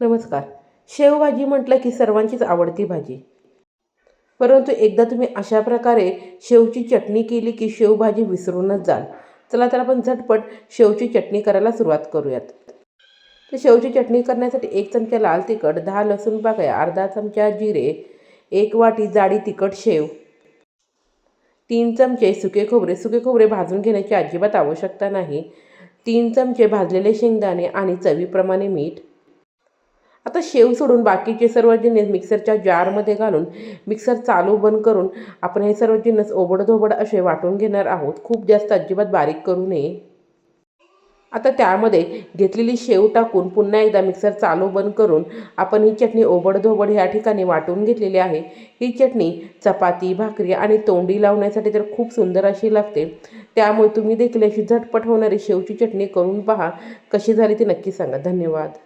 नमस्कार. शेवभाजी म्हटलं की सर्वांचीच आवडती भाजी. परंतु एकदा तुम्ही अशा प्रकारे शेवची चटणी केली की शेवभाजी विसरूनच जाल. चला तर आपण झटपट शेवची चटणी करायला सुरुवात करूयात. तर शेवची चटणी करण्यासाठी 1 चमचा लाल तिखट, 10 लसूण पाकळ्या, अर्धा चमचा जिरे, 1 वाटी जाडी तिखट शेव, 3 चमचे सुके खोबरे. सुके खोबरे भाजून घेण्याची अजिबात आवश्यकता नाही. 3 चमचे भाजलेले शेंगदाणे आणि चवीप्रमाणे मीठ. आता शेव सोडून बाकीचे सर्व जिन्नस मिक्सरच्या जारमध्ये घालून मिक्सर चालू बंद करून आपण हे सर्व जिन्नस ओबडधोबड असे वाटून घेणार आहोत. खूप जास्त अजिबात बारीक करू नये. आता त्यामध्ये घेतलेली शेव टाकून पुन्हा एकदा मिक्सर चालू बंद करून आपण ही चटणी ओबडधोबड या ठिकाणी वाटून घेतलेली आहे. ही चटणी चपाती, भाकरी आणि तोंडी लावण्यासाठी तर खूप सुंदर अशी लागते. त्यामुळे तुम्ही देखील अशी झटपट होणारी शेवची चटणी करून पहा. कशी झाली ती नक्की सांगा. धन्यवाद.